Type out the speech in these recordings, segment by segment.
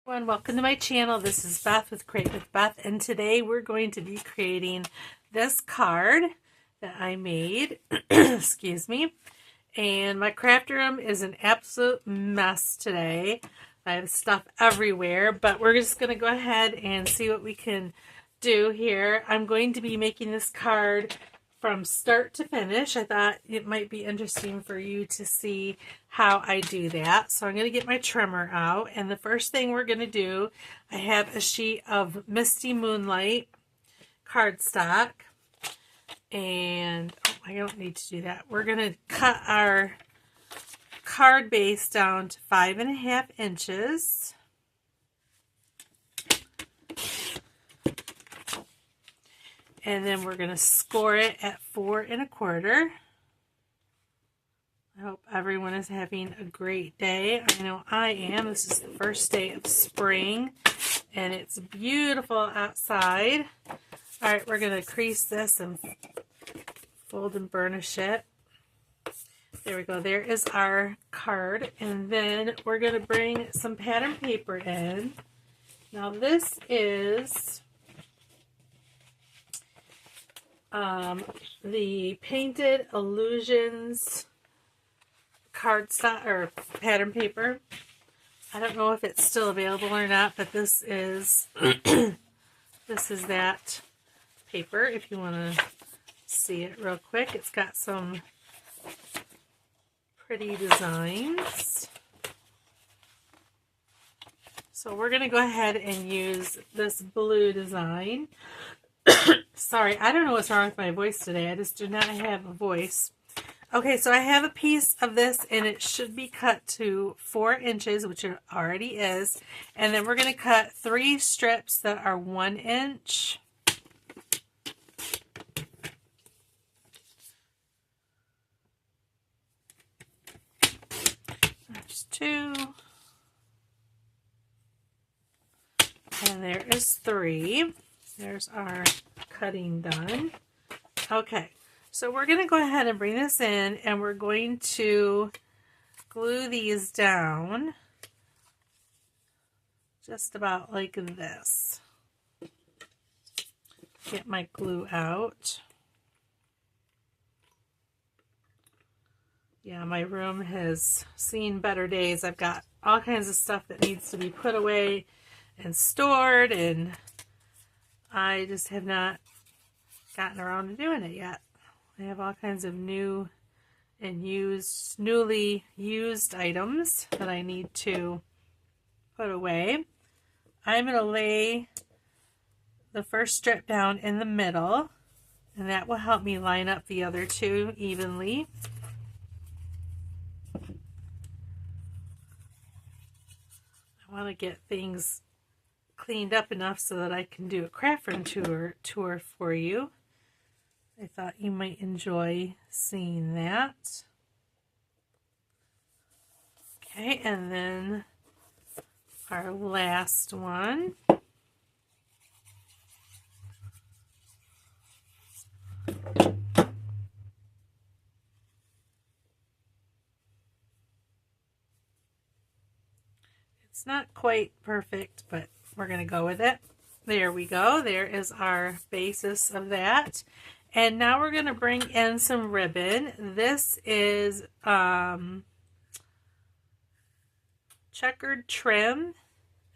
Everyone, welcome to my channel. This is Beth with Create with Beth, and today we're going to be creating this card that I made. Excuse me. And my craft room is an absolute mess today. I have stuff everywhere, but we're just going to go ahead and see what we can do here. I'm going to be making this card from start to finish. I thought it might be interesting for you to see how I do that. So I'm going to get my trimmer out, and the first thing we're going to do, I have a sheet of Misty Moonlight cardstock, and I don't need to do that. We're going to cut our card base down to 5.5 inches. And then we're going to score it at 4 1/4. I hope everyone is having a great day. I know I am. This is the first day of spring, and it's beautiful outside. All right, we're going to crease this and fold and burnish it. There we go. There is our card. And then we're going to bring some pattern paper in. Now this is the Painted Illusions cardstock or pattern paper. I don't know if it's still available or not, but this is this is that paper. If you want to see it real quick, it's got some pretty designs. So we're going to go ahead and use this blue design. Sorry, I don't know what's wrong with my voice today. I just do not have a voice. Okay, so I have a piece of this, and it should be cut to 4 inches, which it already is. And then we're going to cut 3 strips that are 1 inch. There's 2. And there is 3. There's our cutting done. Okay, so we're going to go ahead and bring this in, and we're going to glue these down just about like this. Get my glue out. Yeah, my room has seen better days. I've got all kinds of stuff that needs to be put away and stored, and I just have not gotten around to doing it yet. I have all kinds of new and newly used items that I need to put away. I'm going to lay the first strip down in the middle, and that will help me line up the other 2 evenly. I want to get things cleaned up enough so that I can do a craft room tour for you. I thought you might enjoy seeing that. Okay, and then our last one. It's not quite perfect, but we're going to go with it. There we go. There is our basis of that. And now we're going to bring in some ribbon. This is checkered trim,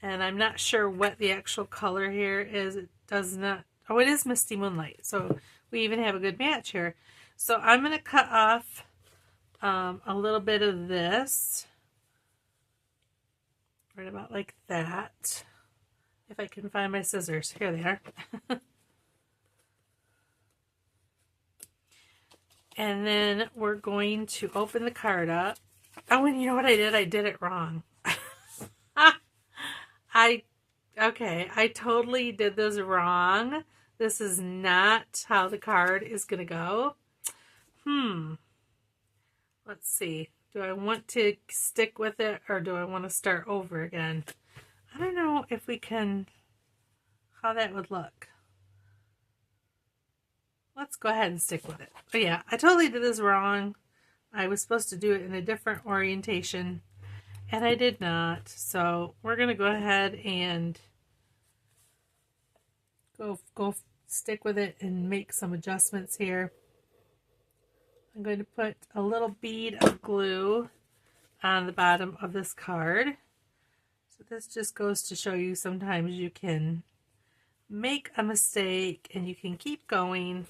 and I'm not sure what the actual color here is. It does not, oh, it is Misty Moonlight, so we even have a good match here. So I'm going to cut off a little bit of this, right about like that. If I can find my scissors. Here they are. And then we're going to open the card up. Oh, and you know what I did? I did it wrong. Okay, I totally did this wrong. This is not how the card is going to go. Let's see. Do I want to stick with it, or do I want to start over again? I don't know if we can, how that would look. Let's go ahead and stick with it. But yeah, I totally did this wrong. I was supposed to do it in a different orientation, and I did not. So we're going to go ahead and go stick with it and make some adjustments here. I'm going to put a little bead of glue on the bottom of this card. So this just goes to show you sometimes you can make a mistake and you can keep going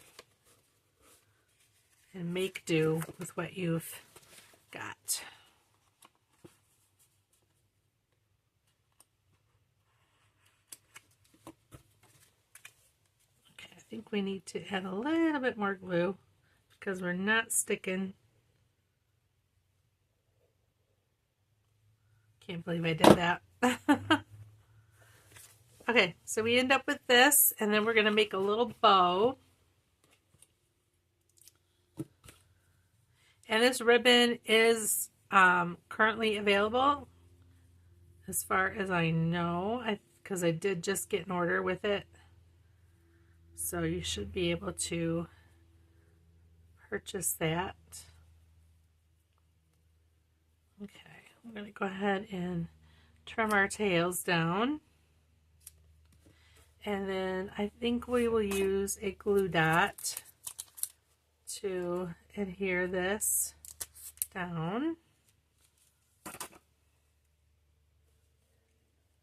and make do with what you've got. Okay, I think we need to add a little bit more glue because we're not sticking. Can't believe I did that. Okay, so we end up with this, and then we're going to make a little bow. And this ribbon is currently available, as far as I know, because I did just get an order with it. So you should be able to purchase that. Okay, I'm going to go ahead and trim our tails down. And then I think we will use a glue dot to adhere this down.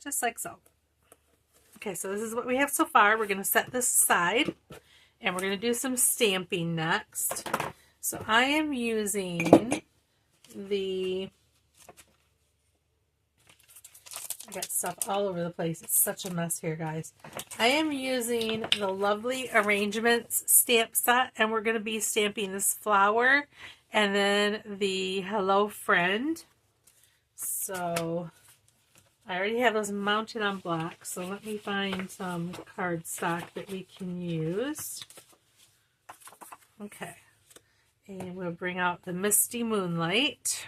Just like so. Okay, so this is what we have so far. We're going to set this aside and we're going to do some stamping next. So I am using I got stuff all over the place. It's such a mess here, guys. I am using the Lovely Arrangements stamp set, and we're going to be stamping this flower and then the Hello Friend. So I already have those mounted on blocks, so let me find some cardstock that we can use. Okay, and we'll bring out the Misty Moonlight.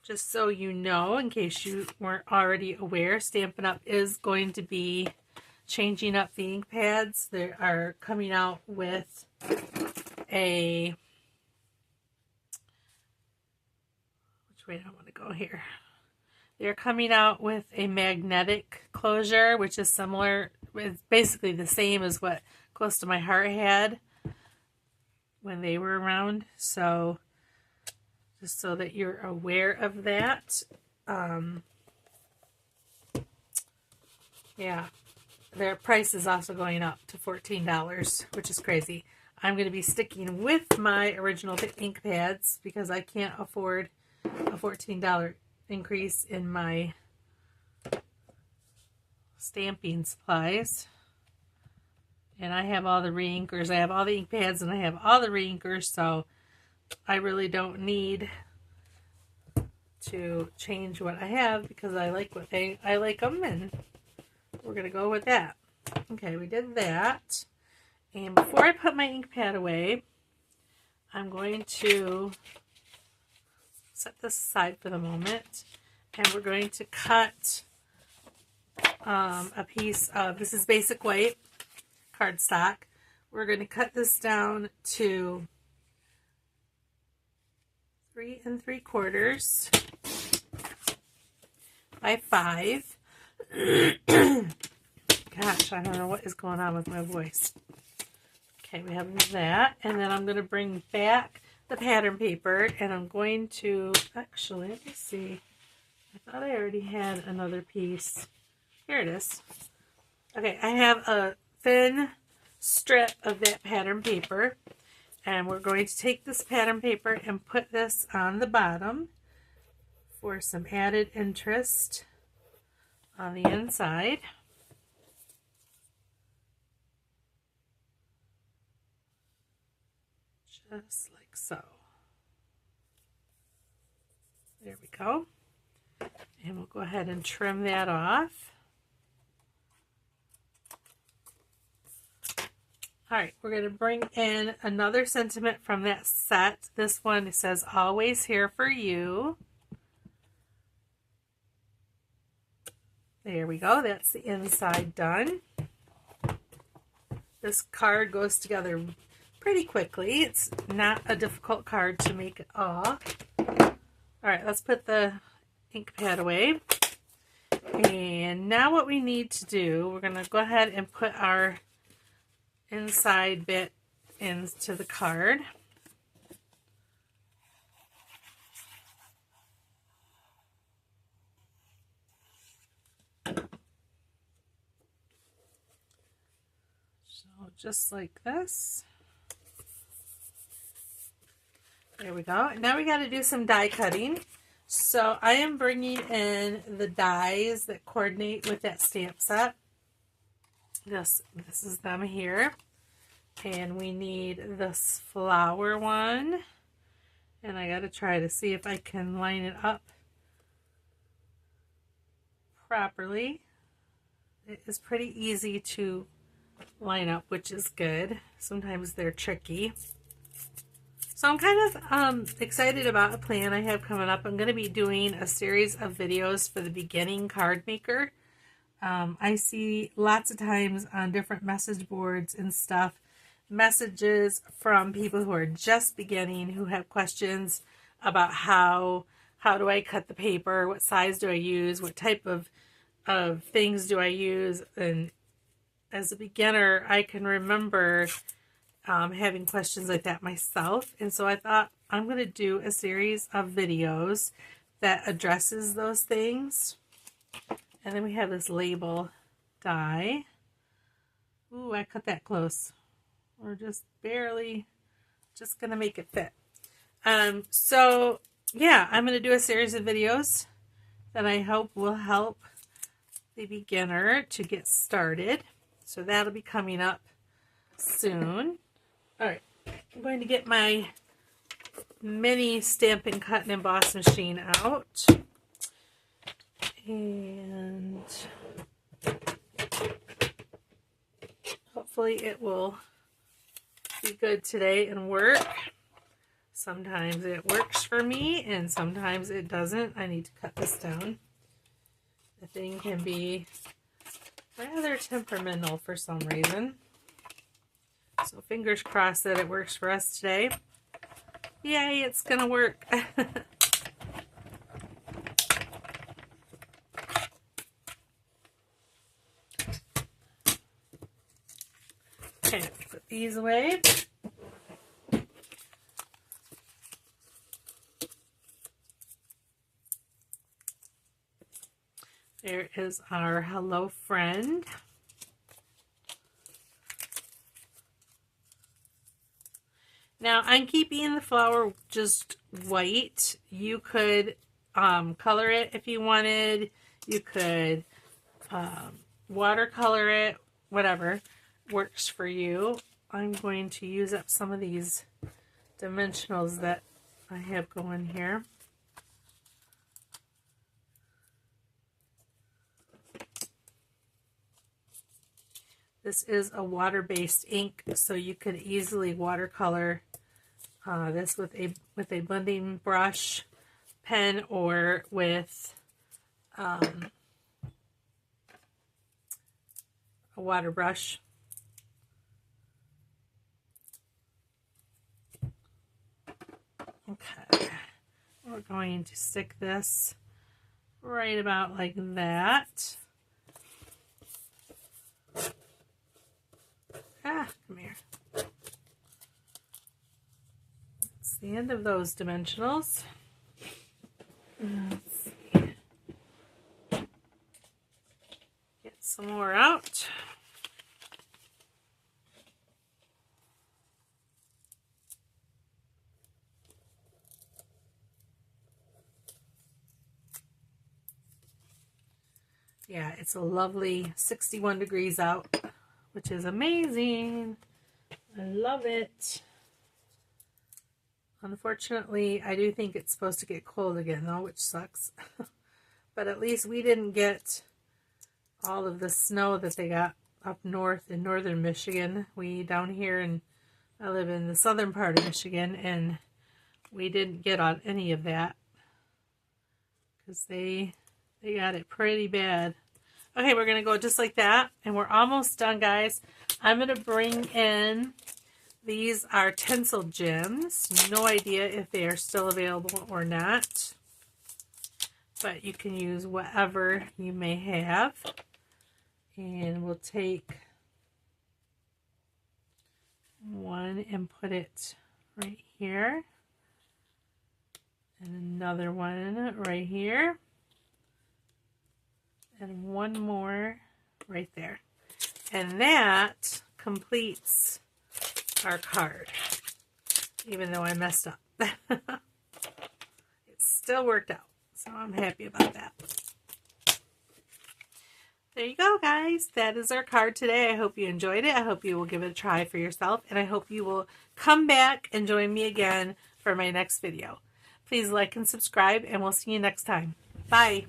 Just so you know, in case you weren't already aware, Stampin' Up! Is going to be changing up the ink pads. They are coming out with a... Which way do I want to go here? They're coming out with a magnetic closure, which is similar. It's basically the same as what Close to My Heart had when they were around. So... just so that you're aware of that. Yeah, their price is also going up to $14, which is crazy. I'm going to be sticking with my original ink pads because I can't afford a $14 increase in my stamping supplies. And I have all the re-inkers. I have all the ink pads and I have all the re-inkers, so I really don't need to change what I have because I like I like them, and we're going to go with that. Okay, we did that. And before I put my ink pad away, I'm going to set this aside for the moment, and we're going to cut a piece of, this is basic white cardstock. We're going to cut this down to 3 3/4 by 5. Gosh, I don't know what is going on with my voice. Okay, we have that, and then I'm going to bring back the pattern paper, and I'm going to, actually, let me see. I thought I already had another piece. Here it is. Okay, I have a thin strip of that pattern paper, and we're going to take this pattern paper and put this on the bottom for some added interest on the inside. Just like so. There we go. And we'll go ahead and trim that off. All right, we're going to bring in another sentiment from that set. This one, it says, "Always here for you." There we go. That's the inside done. This card goes together pretty quickly. It's not a difficult card to make at all. All right, let's put the ink pad away. And now what we need to do, we're going to go ahead and put our inside bit into the card. So just like this. There we go. Now we got to do some die cutting. So I am bringing in the dies that coordinate with that stamp set. This is them here. And we need this flower one. And I got to try to see if I can line it up properly. It is pretty easy to line up, which is good. Sometimes they're tricky. So I'm kind of excited about a plan I have coming up. I'm going to be doing a series of videos for the beginning card maker. I see lots of times on different message boards and stuff, messages from people who are just beginning, who have questions about how do I cut the paper, what size do I use, what type of things do I use. And as a beginner, I can remember having questions like that myself. And so I thought I'm going to do a series of videos that addresses those things. And then we have this label die. Ooh, I cut that close. We're just barely, just going to make it fit. So yeah, I'm going to do a series of videos that I hope will help the beginner to get started. So that'll be coming up soon. All right, I'm going to get my mini Stampin' Cut and Emboss machine out. And hopefully it will be good today and work. Sometimes it works for me and sometimes it doesn't. I need to cut this down. The thing can be rather temperamental for some reason. So fingers crossed that it works for us today. Yay, it's gonna work. Okay, put these away. There is our hello friend. Now I'm keeping the flower just white. You could color it if you wanted. You could watercolor it, whatever works for you. I'm going to use up some of these dimensionals that I have going here. This is a water-based ink, so you could easily watercolor this with a blending brush, pen, or with a water brush. Okay, we're going to stick this right about like that. Come here. That's the end of those dimensionals. Let's see. Get some more out. Yeah, it's a lovely 61 degrees out, which is amazing. I love it. Unfortunately, I do think it's supposed to get cold again though, which sucks. But at least we didn't get all of the snow that they got up north in northern Michigan. We down here, and I live in the southern part of Michigan, and we didn't get on any of that because they got it pretty bad. Okay, we're going to go just like that, and we're almost done, guys. I'm going to bring in, these are Tinsel Gems. No idea if they are still available or not. but you can use whatever you may have. And we'll take one and put it right here, and another one right here, and one more right there. And that completes our card, even though I messed up. It still worked out, so I'm happy about that. There you go, guys. That is our card today. I hope you enjoyed it. I hope you will give it a try for yourself, and I hope you will come back and join me again for my next video. Please like and subscribe, and we'll see you next time. Bye.